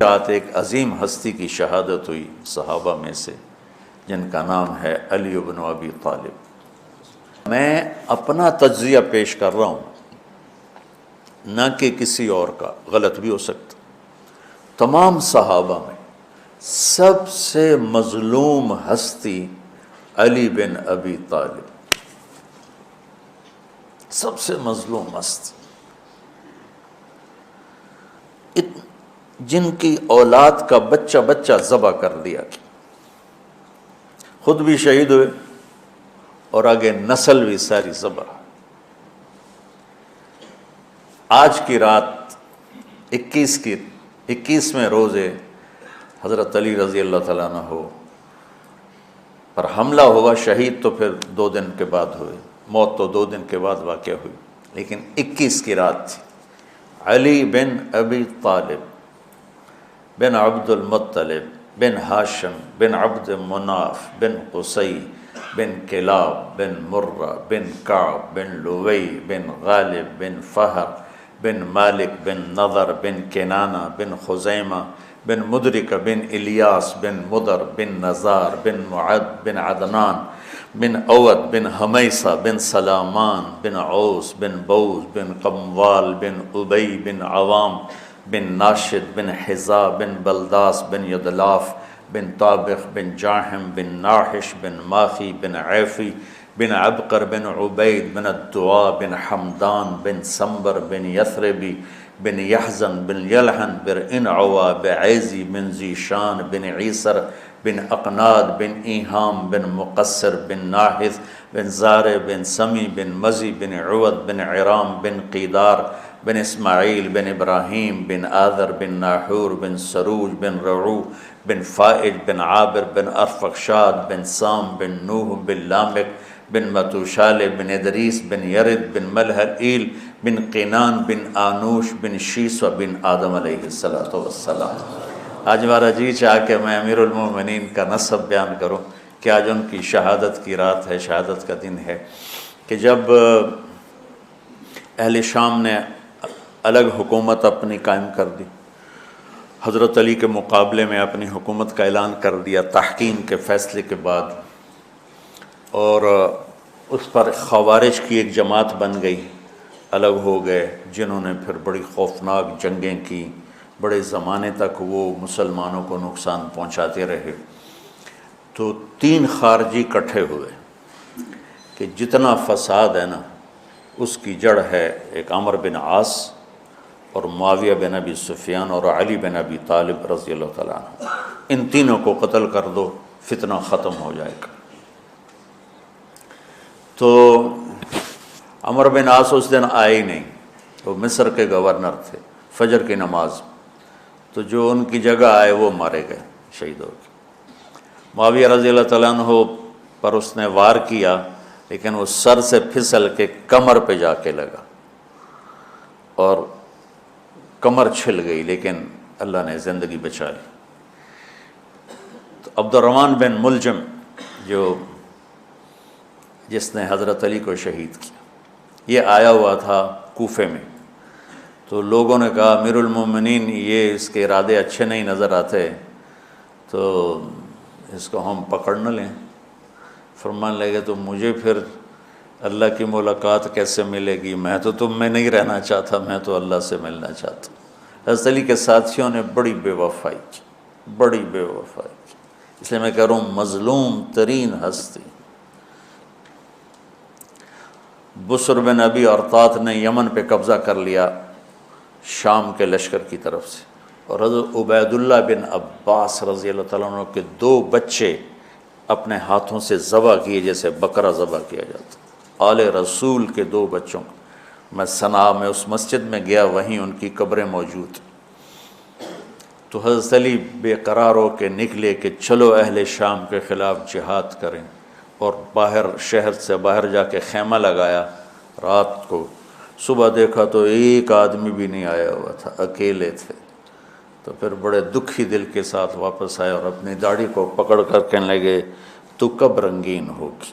رات ایک عظیم ہستی کی شہادت ہوئی صحابہ میں سے، جن کا نام ہے علی بن ابی طالب۔ میں اپنا تجزیہ پیش کر رہا ہوں، نہ کہ کسی اور کا، غلط بھی ہو سکتا۔ تمام صحابہ میں سب سے مظلوم ہستی علی بن ابی طالب، سب سے مظلوم ہستی، جن کی اولاد کا بچہ بچہ ذبح کر دیا گیا، خود بھی شہید ہوئے اور آگے نسل بھی ساری ذبح۔ آج کی رات 21ویں روزے حضرت علی رضی اللہ تعالیٰ عنہ پر حملہ ہوا، شہید تو پھر 2 دن کے بعد ہوئے، موت تو 2 دن کے بعد واقع ہوئی، لیکن 21 کی رات تھی۔ علی بن ابی طالب بن عبد المطلب بن ہاشم بن عبد مناف بن قصی بن کلاب بن مرہ بن کعب بن لوی بن غالب بن فہر بن مالک بن نضر بن کنانہ بن خزیمہ بن مدرک بن الیاس بن مدر بن نزار بن معد بن عدنان بن اود بن حمیسہ بن سلامان بن عوس بن بوز بن قموال بن ابی بن عوام بن ناشد بن حذا بن بلداس بن یدلاف بن طابخ بن جاحم بن ناحش بن ماخی بن عیفی بن عبقر بن عبید بن الدعاء بن حمدان بن سنبر بن یثربی بن یحزن بن یلحن بن انعوا بعیزی بن زیشان بن عیسر بن اقناد بن ایہام بن مقصر بن ناحث بن زارع بن سمی بن مزی بن عود بن عرام بن قیدار بن اسماعیل بن ابراہیم بن آذر بن ناحور بن سروج بن رعو بن فائج بن عابر بن ارفخشاد بن سام بن نوح بن لامک بن متوشال بن ادریس بن یرد بن ملحل بن قینان بن آنوش بن شیس و بن آدم علیہ السلام۔ آج ہمارا جی چاہ کہ میں امیر المومنین کا نسب بیان کروں کہ آج ان کی شہادت کی رات ہے، شہادت کا دن ہے، کہ جب اہل شام نے الگ حکومت اپنی قائم کر دی، حضرت علی کے مقابلے میں اپنی حکومت کا اعلان کر دیا تحکیم کے فیصلے کے بعد، اور اس پر خوارج کی ایک جماعت بن گئی، الگ ہو گئے، جنہوں نے پھر بڑی خوفناک جنگیں کی، بڑے زمانے تک وہ مسلمانوں کو نقصان پہنچاتے رہے۔ تو 3 خارجی اکٹھے ہوئے کہ جتنا فساد ہے نا، اس کی جڑ ہے ایک عمرو بن عاص اور معاویہ بن ابی سفیان اور علی بن ابی طالب رضی اللہ تعالیٰ عنہ، ان تینوں کو قتل کر دو، فتنہ ختم ہو جائے گا۔ تو عمرو بن عاص اس دن آئے ہی نہیں، وہ مصر کے گورنر تھے، فجر کی نماز، تو جو ان کی جگہ آئے وہ مارے گئے، شہید ہو گئے۔ معاویہ رضی اللہ تعالیٰ عنہ پر اس نے وار کیا، لیکن وہ سر سے پھسل کے کمر پہ جا کے لگا اور کمر چھل گئی، لیکن اللہ نے زندگی بچا لی۔ تو عبد الرحمن بن ملجم جس نے حضرت علی کو شہید کیا، یہ آیا ہوا تھا کوفے میں، تو لوگوں نے کہا امیر المومنین یہ اس کے ارادے اچھے نہیں نظر آتے، تو اس کو ہم پکڑ نہ لیں۔ فرمان لگے تو مجھے پھر اللہ کی ملاقات کیسے ملے گی؟ میں تو تم میں نہیں رہنا چاہتا، میں تو اللہ سے ملنا چاہتا ہوں۔ حضرت علی کے ساتھیوں نے بڑی بے وفائی کی، بڑی بے وفائی کی، اس لیے میں کہہ رہا ہوں مظلوم ترین ہستی۔ بسر بن ابی ارطاط نے یمن پہ قبضہ کر لیا شام کے لشکر کی طرف سے، اور حضرت عبید اللہ بن عباس رضی اللہ تعالیٰ عنہ کے 2 بچے اپنے ہاتھوں سے ذبح کیے، جیسے بکرا ذبح کیا جاتا۔ آل رسول کے 2 بچوں، میں صنعاء میں اس مسجد میں گیا، وہیں ان کی قبریں موجود۔ تو حضرت علی بے قرار ہو کے نکلے کہ چلو اہل شام کے خلاف جہاد کریں، اور باہر شہر سے باہر جا کے خیمہ لگایا رات کو۔ صبح دیکھا تو ایک آدمی بھی نہیں آیا ہوا تھا، اکیلے تھے۔ تو پھر بڑے دکھی دل کے ساتھ واپس آئے اور اپنی داڑھی کو پکڑ کر کہنے لگے تو کب رنگین ہوگی؟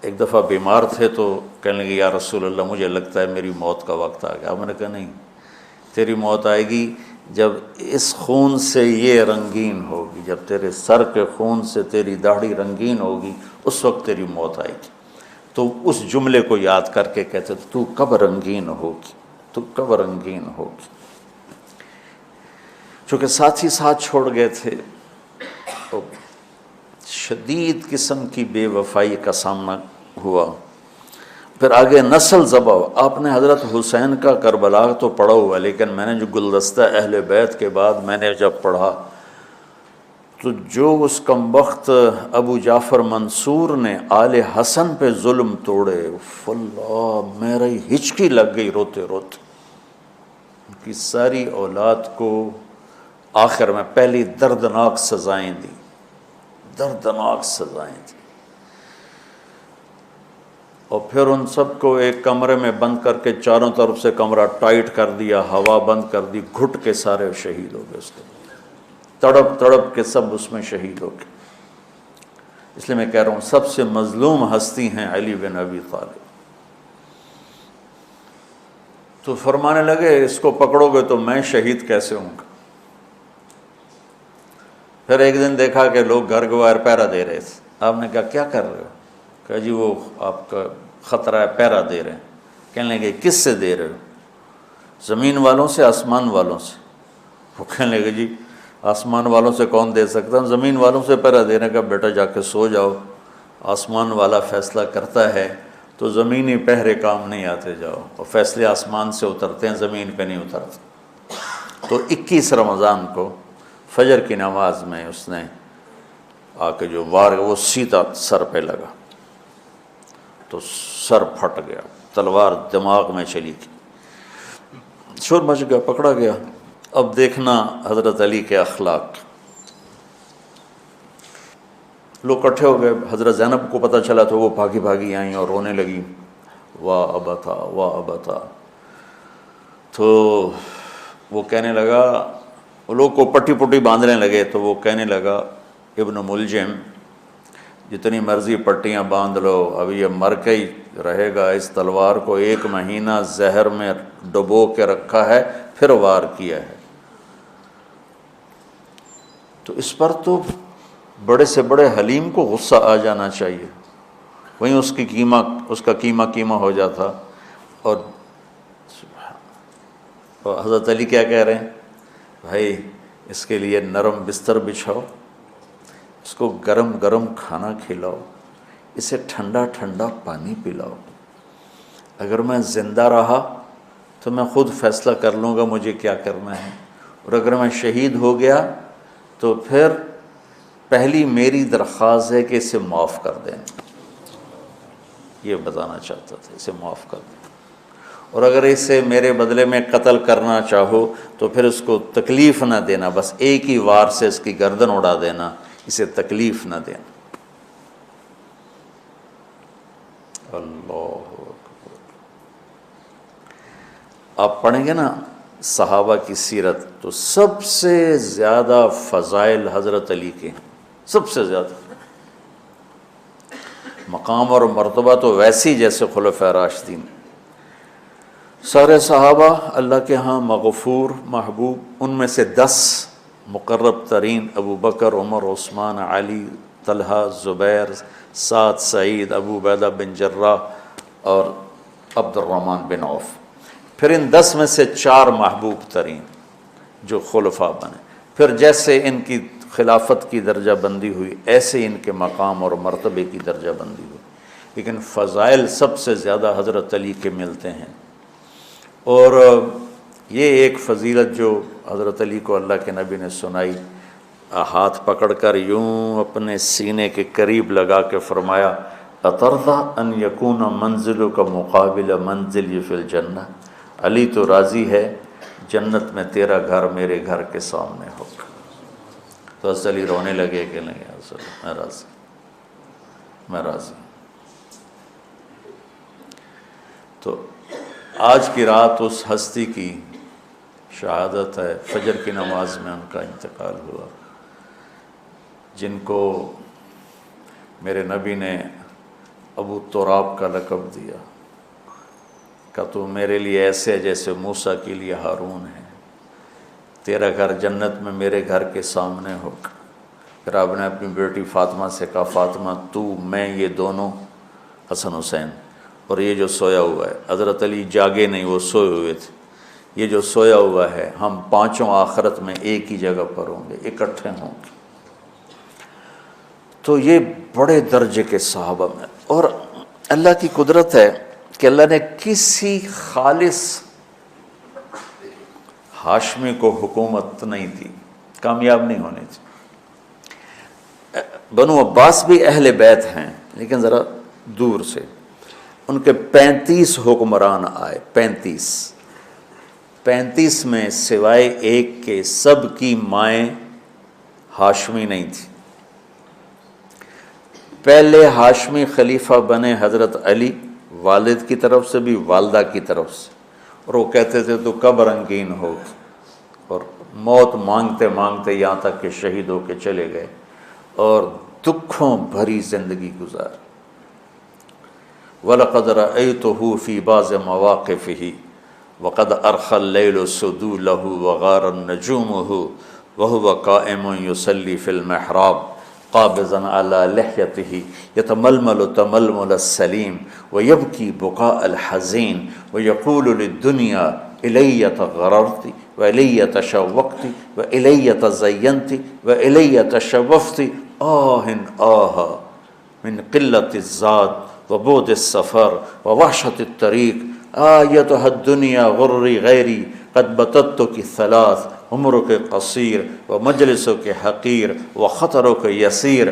ایک دفعہ بیمار تھے تو کہنے لگے یا رسول اللہ مجھے لگتا ہے میری موت کا وقت آ گیا۔ میں نے کہا نہیں، تیری موت آئے گی جب اس خون سے یہ رنگین ہوگی، جب تیرے سر کے خون سے تیری داڑھی رنگین ہوگی، اس وقت تیری موت آئے گی۔ تو اس جملے کو یاد کر کے کہتے تو کب رنگین ہوگی، تو کب رنگین ہوگی۔ چونکہ ساتھی ساتھ چھوڑ گئے تھے، تو شدید قسم کی بے وفائی کا سامنا ہوا۔ پھر آگے نسل ذبح۔ آپ نے حضرت حسین کا کربلا تو پڑھا ہوا، لیکن میں نے جو گلدستہ اہل بیت کے بعد میں نے جب پڑھا تو جو اس کمبخت ابو جعفر منصور نے آل حسن پہ ظلم توڑے، اللہ میری ہچکی لگ گئی روتے روتے۔ ان کی ساری اولاد کو آخر میں پہلی دردناک سزائیں دی، دردناک سزائیں دی، اور پھر ان سب کو ایک کمرے میں بند کر کے چاروں طرف سے کمرہ ٹائٹ کر دیا، ہوا بند کر دی، گھٹ کے سارے شہید ہو گئے، اس کے تڑپ تڑپ کے سب اس میں شہید ہو گئے۔ اس لیے میں کہہ رہا ہوں سب سے مظلوم ہستی ہیں علی بن ابی طالب۔ تو فرمانے لگے اس کو پکڑو گے تو میں شہید کیسے ہوں گا؟ پھر ایک دن دیکھا کہ لوگ گھر گوار پہرا دے رہے تھے۔ آپ نے کہا کیا کر رہے ہو؟ کہا جی وہ آپ کا خطرہ ہے، پہرا دے رہے ہیں۔ کہنے لگے کس سے دے رہے ہو؟ زمین والوں سے، آسمان والوں سے؟ وہ کہنے لگے جی آسمان والوں سے کون دے سکتا ہوں، زمین والوں سے پہرا دینے کا، بیٹا جا کے سو جاؤ، آسمان والا فیصلہ کرتا ہے، تو زمینی پہرے کام نہیں آتے، جاؤ، اور فیصلے آسمان سے اترتے ہیں، زمین پہ نہیں اترتے۔ تو 21 رمضان کو فجر کی نماز میں اس نے آ کے جو وار وہ سیدھا سر پہ لگا تو سر پھٹ گیا، تلوار دماغ میں چلی گئی، شور مچ گیا، پکڑا گیا۔ اب دیکھنا حضرت علی کے اخلاق، لوگ اکٹھے ہو گئے، حضرت زینب کو پتہ چلا تو وہ بھاگی بھاگی آئیں اور رونے لگی، واہ ابتا واہ ابتا۔ تو وہ کہنے لگا، وہ لوگ کو پٹی پٹی باندھنے لگے، تو وہ کہنے لگا ابن ملجم جتنی مرضی پٹیاں باندھ لو، اب یہ مر کے ہی رہے گا، اس تلوار کو 1 مہینہ زہر میں ڈبو کے رکھا ہے، پھر وار کیا ہے۔ تو اس پر تو بڑے سے بڑے حلیم کو غصہ آ جانا چاہیے، وہیں اس کا قیمہ ہو جاتا۔ اور حضرت علی کیا کہہ رہے ہیں؟ بھائی اس کے لیے نرم بستر بچھاؤ، اس کو گرم گرم کھانا کھلاؤ، اسے ٹھنڈا ٹھنڈا پانی پلاؤ۔ اگر میں زندہ رہا تو میں خود فیصلہ کر لوں گا مجھے کیا کرنا ہے، اور اگر میں شہید ہو گیا تو پھر پہلی میری درخواست ہے کہ اسے معاف کر دیں، یہ بتانا چاہتا تھا، اسے معاف کر دیں، اور اگر اسے میرے بدلے میں قتل کرنا چاہو تو پھر اس کو تکلیف نہ دینا، بس ایک ہی وار سے اس کی گردن اڑا دینا، اسے تکلیف نہ دینا۔ اللہ اکبر۔ آپ پڑھیں گے نا صحابہ کی سیرت تو سب سے زیادہ فضائل حضرت علی کے، سب سے زیادہ مقام اور مرتبہ تو ویسی جیسے خلفائے راشدین۔ سارے صحابہ اللہ کے ہاں مغفور محبوب، ان میں سے 10 مقرب ترین ابو بکر، عمر، عثمان، علی، طلحہ، زبیر، سعد، سعید، ابو عبیدہ بن جراح اور عبد الرحمن بن عوف۔ پھر ان 10 میں سے 4 محبوب ترین جو خلفاء بنے، پھر جیسے ان کی خلافت کی درجہ بندی ہوئی ایسے ان کے مقام اور مرتبے کی درجہ بندی ہوئی، لیکن فضائل سب سے زیادہ حضرت علی کے ملتے ہیں۔ اور یہ ایک فضیلت جو حضرت علی کو اللہ کے نبی نے سنائی، ہاتھ پکڑ کر یوں اپنے سینے کے قریب لگا کے فرمایا، اترضی ان یکون منزلک مقابل منزلی فی الجنہ، علی تو راضی ہے جنت میں تیرا گھر میرے گھر کے سامنے ہوگا۔ تو حضرت علی رونے لگے کہ نہیں میں راضی، میں راضی۔ تو آج کی رات اس ہستی کی شہادت ہے، فجر کی نماز میں ان کا انتقال ہوا، جن کو میرے نبی نے ابو تراب کا لقب دیا کہ تو میرے لیے ایسے جیسے موسیٰ کے لیے ہارون ہے، تیرا گھر جنت میں میرے گھر کے سامنے ہوگا۔ پھر آپ نے اپنی بیٹی فاطمہ سے کہا فاطمہ تو میں یہ دونوں حسن حسین اور یہ جو سویا ہوا ہے، حضرت علی جاگے نہیں، وہ سوئے ہوئے تھے، یہ جو سویا ہوا ہے ہم پانچوں آخرت میں ایک ہی جگہ پر ہوں گے، اکٹھے ہوں گے۔ تو یہ بڑے درجے کے صحابہ میں، اور اللہ کی قدرت ہے کہ اللہ نے کسی خالص ہاشمی کو حکومت نہیں دی، کامیاب نہیں ہونے دی۔ بنو عباس بھی اہل بیت ہیں لیکن ذرا دور سے، ان کے 35 حکمران آئے، 35 میں سوائے ایک کے سب کی مائیں ہاشمی نہیں تھی۔ پہلے ہاشمی خلیفہ بنے حضرت علی، والد کی طرف سے بھی والدہ کی طرف سے، اور وہ کہتے تھے تو کب رنگین ہوگی، اور موت مانگتے مانگتے یہاں تک کہ شہید ہو کے چلے گئے اور دکھوں بھری زندگی گزار۔ وَلَقَدْ رَأَيْتُهُ فِي بَعْضِ مَوَاقِفِهِ وَقَدْ أَرْخَى اللَّيْلُ سُدُولَهُ وَغَارَ النَّجُومُهُ وَهُوَ قَائِمٌ يُصَلِّي فِي الْمِحْرَابِ قابضاً على لحيته يتململ تململ السليم ويبكي بكاء الحزين ويقول للدنيا إلي تغررت وإلي تشوقت وإلي تزينت وإلي تشوفت آه من قلة الزاد وبعد السفر ووحشة الطريق آيتها الدنيا غري غيري قد بتتك الثلاث عمرك قصير ومجلسك حقير وخطرك يسير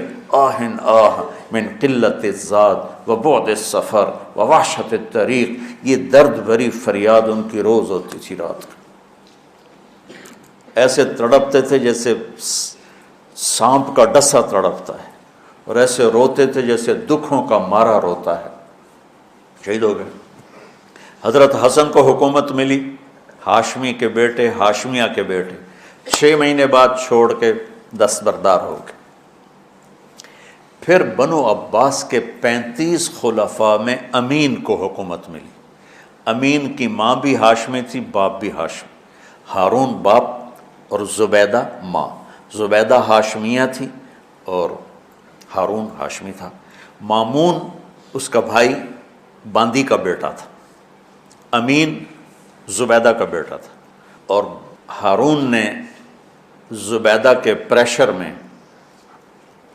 من قلة الزاد وبعد السفر ووحشة الطريق۔ یہ درد بھری فریاد ان کی روز ہوتی تھی، رات ایسے تڑپتے تھے جیسے سانپ کا ڈسا تڑپتا ہے، اور ایسے روتے تھے جیسے دکھوں کا مارا روتا ہے۔ شہید ہو گئے۔ حضرت حسن کو حکومت ملی، ہاشمی کے بیٹے، ہاشمیہ کے بیٹے، 6 مہینے بعد چھوڑ کے دستبردار ہو گئے۔ پھر بنو عباس کے 35 خلفاء میں امین کو حکومت ملی۔ امین کی ماں بھی ہاشمی تھی، باپ بھی ہاشمی، ہارون باپ اور زبیدہ ماں۔ زبیدہ ہاشمیہ تھی اور ہارون ہاشمی تھا۔ مامون اس کا بھائی باندی کا بیٹا تھا، امین زبیدہ کا بیٹا تھا، اور ہارون نے زبیدہ کے پریشر میں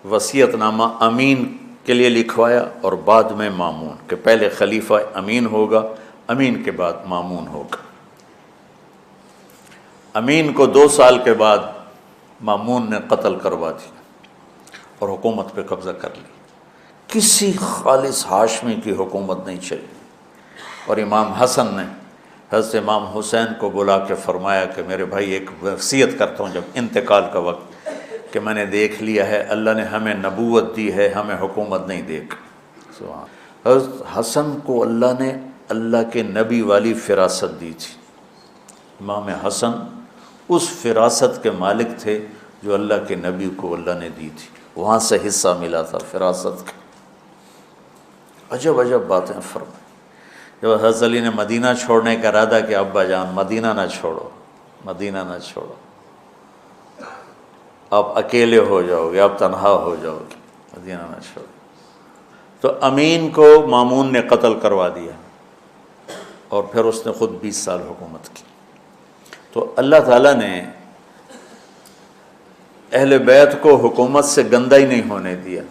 وصیت نامہ امین کے لیے لکھوایا، اور بعد میں مامون، کہ پہلے خلیفہ امین ہوگا، امین کے بعد مامون ہوگا۔ امین کو 2 سال کے بعد مامون نے قتل کروا دیا اور حکومت پہ قبضہ کر لی۔ کسی خالص ہاشمی کی حکومت نہیں چلی۔ اور امام حسن نے حضرت امام حسین کو بلا کے فرمایا کہ میرے بھائی ایک وصیت کرتا ہوں جب انتقال کا وقت، کہ میں نے دیکھ لیا ہے اللہ نے ہمیں نبوت دی ہے، ہمیں حکومت نہیں دے گا۔ حضرت حسن کو اللہ نے اللہ کے نبی والی فراست دی تھی۔ امام حسن اس فراست کے مالک تھے جو اللہ کے نبی کو اللہ نے دی تھی، وہاں سے حصہ ملا تھا فراست کا۔ عجب عجب باتیں فرمائیں۔ جب حضرت علی نے مدینہ چھوڑنے کا ارادہ کیا، ابا جان مدینہ نہ چھوڑو، مدینہ نہ چھوڑو، آپ اکیلے ہو جاؤ گے، آپ تنہا ہو جاؤ گے، مدینہ نہ چھوڑو۔ تو امین کو مامون نے قتل کروا دیا، اور پھر اس نے خود 20 سال حکومت کی۔ تو اللہ تعالیٰ نے اہل بیت کو حکومت سے گندہ ہی نہیں ہونے دیا،